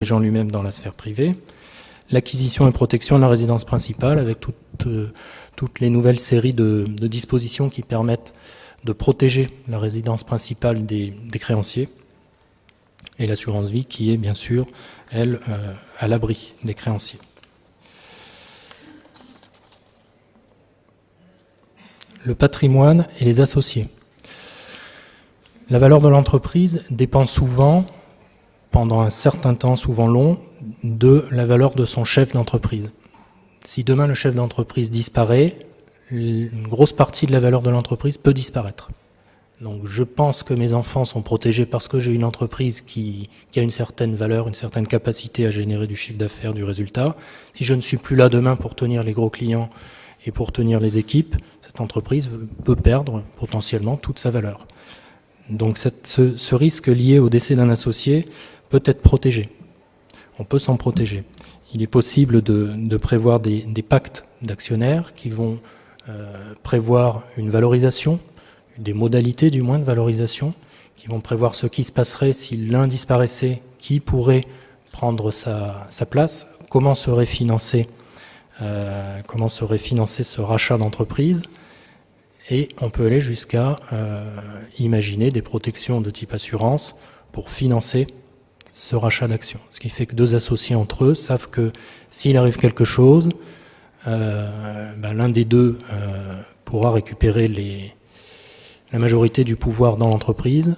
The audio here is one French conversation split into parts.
dirigeant lui-même dans la sphère privée, l'acquisition et protection de la résidence principale avec toutes les nouvelles séries de dispositions qui permettent de protéger la résidence principale des créanciers, et l'assurance vie qui est bien sûr, elle, à l'abri des créanciers. Le patrimoine et les associés. La valeur de l'entreprise dépend souvent, pendant un certain temps, souvent long, de la valeur de son chef d'entreprise. Si demain le chef d'entreprise disparaît, une grosse partie de la valeur de l'entreprise peut disparaître. Donc je pense que mes enfants sont protégés parce que j'ai une entreprise qui a une certaine valeur, une certaine capacité à générer du chiffre d'affaires, du résultat. Si je ne suis plus là demain pour tenir les gros clients et pour tenir les équipes, cette entreprise peut perdre potentiellement toute sa valeur. Donc ce risque lié au décès d'un associé peut être protégé. On peut s'en protéger. Il est possible de prévoir des pactes d'actionnaires qui vont prévoir une valorisation, des modalités du moins de valorisation, qui vont prévoir ce qui se passerait si l'un disparaissait, qui pourrait prendre sa place, comment serait financé ce rachat d'entreprise, et on peut aller jusqu'à imaginer des protections de type assurance pour financer ce rachat d'actions. Ce qui fait que deux associés entre eux savent que s'il arrive quelque chose, l'un des deux pourra récupérer la majorité du pouvoir dans l'entreprise,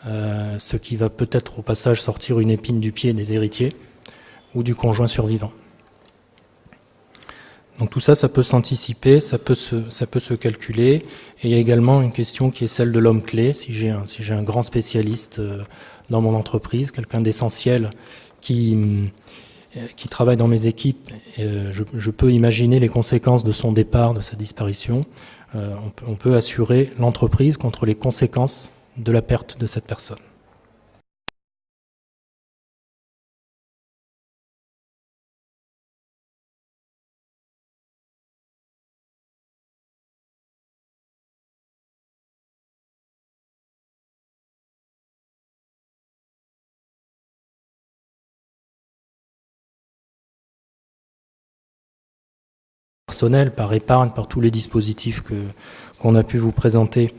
ce qui va peut-être au passage sortir une épine du pied des héritiers ou du conjoint survivant. Donc tout ça, ça peut s'anticiper, ça peut se calculer. Et il y a également une question qui est celle de l'homme clé. Si j'ai un grand spécialiste dans mon entreprise, quelqu'un d'essentiel qui travaille dans mes équipes, je peux imaginer les conséquences de son départ, de sa disparition. On peut assurer l'entreprise contre les conséquences de la perte de cette personne. Personnel, par épargne, par tous les dispositifs qu'on a pu vous présenter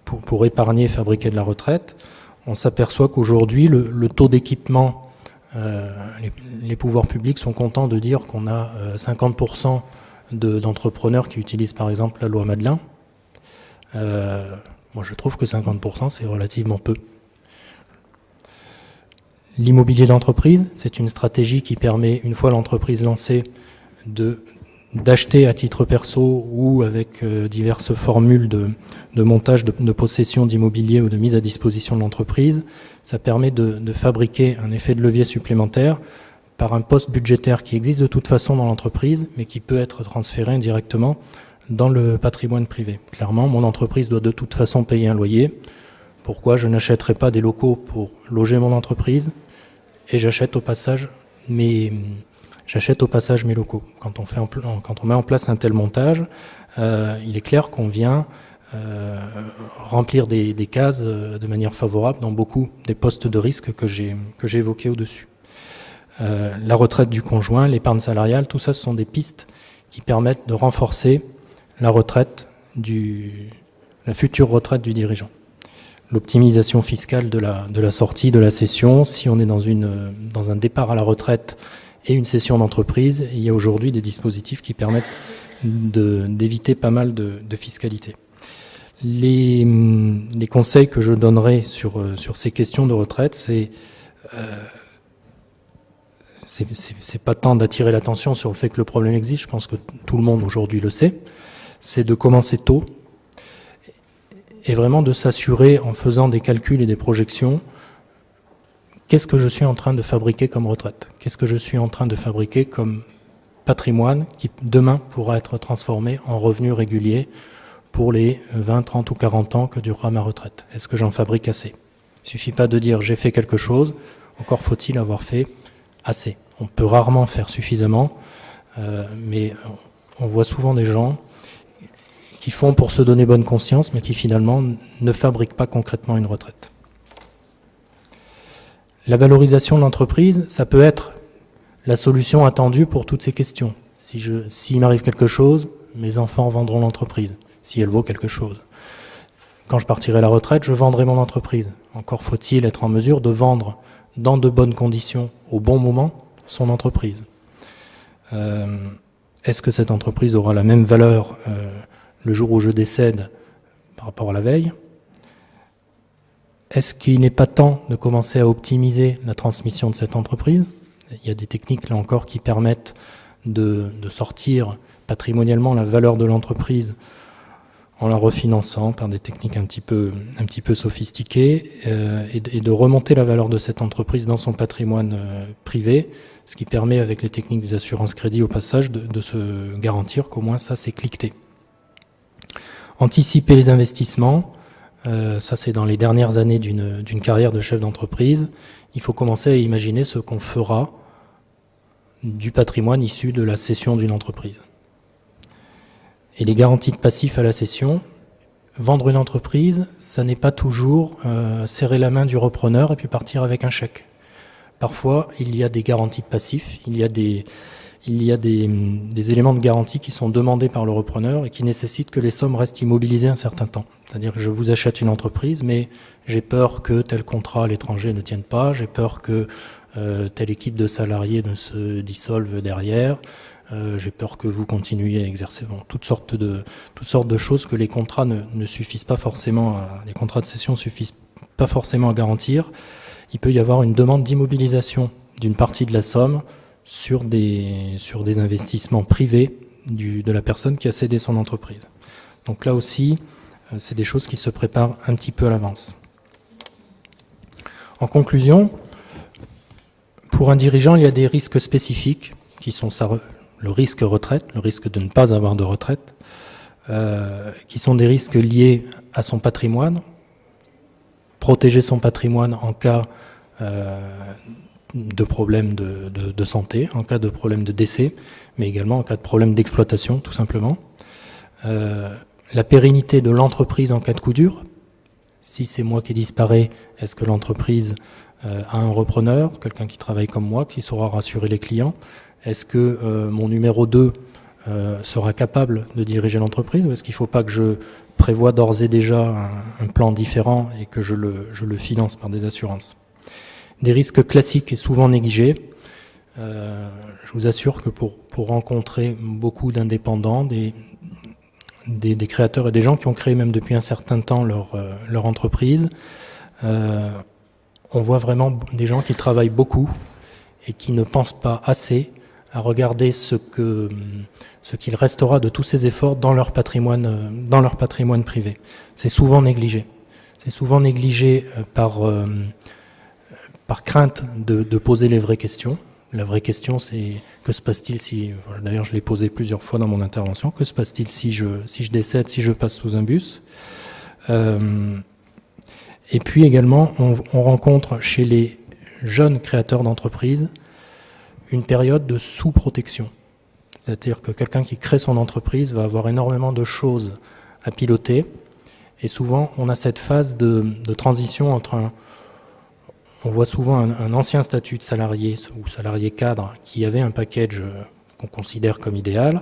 pour épargner et fabriquer de la retraite, on s'aperçoit qu'aujourd'hui, le taux d'équipement, les pouvoirs publics sont contents de dire qu'on a 50% d'entrepreneurs qui utilisent par exemple la loi Madelin. Moi, je trouve que 50%, c'est relativement peu. L'immobilier d'entreprise, c'est une stratégie qui permet, une fois l'entreprise lancée, d'acheter à titre perso ou avec diverses formules de montage de possession d'immobilier ou de mise à disposition de l'entreprise. Ça permet de fabriquer un effet de levier supplémentaire par un poste budgétaire qui existe de toute façon dans l'entreprise, mais qui peut être transféré directement dans le patrimoine privé. Clairement, mon entreprise doit de toute façon payer un loyer. Pourquoi je n'achèterai pas des locaux pour loger mon entreprise et j'achète au passage mes locaux. Quand on met en place un tel montage, il est clair qu'on vient remplir des cases de manière favorable dans beaucoup des postes de risque que j'ai évoqués au-dessus. La retraite du conjoint, l'épargne salariale, tout ça, ce sont des pistes qui permettent de renforcer la future retraite du dirigeant. L'optimisation fiscale de la sortie, de la cession, si on est dans un départ à la retraite et une cession d'entreprise, il y a aujourd'hui des dispositifs qui permettent d'éviter pas mal de fiscalité. Les conseils que je donnerai sur ces questions de retraite, c'est pas tant d'attirer l'attention sur le fait que le problème existe, je pense que tout le monde aujourd'hui le sait, c'est de commencer tôt et vraiment de s'assurer en faisant des calculs et des projections. Qu'est-ce que je suis en train de fabriquer comme retraite? Qu'est-ce que je suis en train de fabriquer comme patrimoine qui demain pourra être transformé en revenu régulier pour les 20, 30 ou 40 ans que durera ma retraite? Est-ce que j'en fabrique assez? Il ne suffit pas de dire j'ai fait quelque chose, encore faut-il avoir fait assez. On peut rarement faire suffisamment, mais on voit souvent des gens qui font pour se donner bonne conscience, mais qui finalement ne fabriquent pas concrètement une retraite. La valorisation de l'entreprise, ça peut être la solution attendue pour toutes ces questions. S'il m'arrive quelque chose, mes enfants vendront l'entreprise, si elle vaut quelque chose. Quand je partirai à la retraite, je vendrai mon entreprise. Encore faut-il être en mesure de vendre dans de bonnes conditions, au bon moment, son entreprise. Est-ce que cette entreprise aura la même valeur le jour où je décède par rapport à la veille? Est-ce qu'il n'est pas temps de commencer à optimiser la transmission de cette entreprise? Il y a des techniques, là encore, qui permettent de sortir patrimonialement la valeur de l'entreprise en la refinançant par des techniques un petit peu sophistiquées et de remonter la valeur de cette entreprise dans son patrimoine privé, ce qui permet, avec les techniques des assurances crédit au passage, de se garantir qu'au moins ça c'est cliqueté. Anticiper les investissements, ça c'est dans les dernières années d'une carrière de chef d'entreprise. Il faut commencer à imaginer ce qu'on fera du patrimoine issu de la cession d'une entreprise. Et les garanties de passifs à la cession, vendre une entreprise, ça n'est pas toujours serrer la main du repreneur et puis partir avec un chèque. Parfois, il y a des garanties de passifs, il y a des éléments de garantie qui sont demandés par le repreneur et qui nécessitent que les sommes restent immobilisées un certain temps. C'est-à-dire que je vous achète une entreprise, mais j'ai peur que tel contrat à l'étranger ne tienne pas, j'ai peur que telle équipe de salariés ne se dissolve derrière, j'ai peur que vous continuiez à exercer. Bon, toutes sortes de choses que les contrats ne suffisent pas forcément les contrats de cession suffisent pas forcément à garantir. Il peut y avoir une demande d'immobilisation d'une partie de la somme sur des investissements privés de la personne qui a cédé son entreprise. Donc là aussi, c'est des choses qui se préparent un petit peu à l'avance. En conclusion, pour un dirigeant, il y a des risques spécifiques qui sont le risque retraite, le risque de ne pas avoir de retraite, qui sont des risques liés à son patrimoine, protéger son patrimoine en cas de problème de santé, en cas de problème de décès, mais également en cas de problème d'exploitation, tout simplement. La pérennité de l'entreprise en cas de coup dur. Si c'est moi qui disparais, est-ce que l'entreprise a un repreneur, quelqu'un qui travaille comme moi, qui saura rassurer les clients? Est-ce que mon numéro 2 sera capable de diriger l'entreprise, ou est-ce qu'il ne faut pas que je prévoie d'ores et déjà un plan différent et que je le finance par des assurances? Des risques classiques et souvent négligés. Je vous assure que pour rencontrer beaucoup d'indépendants, des créateurs et des gens qui ont créé même depuis un certain temps leur entreprise, on voit vraiment des gens qui travaillent beaucoup et qui ne pensent pas assez à regarder ce qu'il restera de tous ces efforts dans leur patrimoine privé. C'est souvent négligé. C'est souvent négligé par crainte de poser les vraies questions. La vraie question, c'est que se passe-t-il si... D'ailleurs, je l'ai posé plusieurs fois dans mon intervention. Que se passe-t-il si je décède, si je passe sous un bus? Et puis également, on rencontre chez les jeunes créateurs d'entreprises une période de sous-protection. C'est-à-dire que quelqu'un qui crée son entreprise va avoir énormément de choses à piloter. Et souvent, on a cette phase de transition entre on voit souvent un ancien statut de salarié ou salarié cadre qui avait un package qu'on considère comme idéal,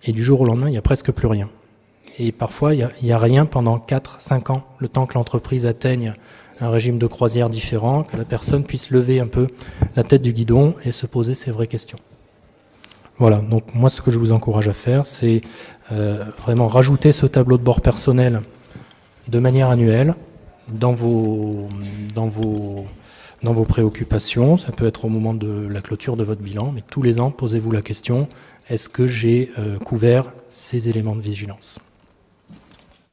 et du jour au lendemain, il n'y a presque plus rien. Et parfois, il n'y a rien pendant 4-5 ans, le temps que l'entreprise atteigne un régime de croisière différent, que la personne puisse lever un peu la tête du guidon et se poser ses vraies questions. Voilà, donc moi ce que je vous encourage à faire, c'est vraiment rajouter ce tableau de bord personnel de manière annuelle dans vos préoccupations. Ça peut être au moment de la clôture de votre bilan, mais tous les ans, posez-vous la question, est-ce que j'ai couvert ces éléments de vigilance ?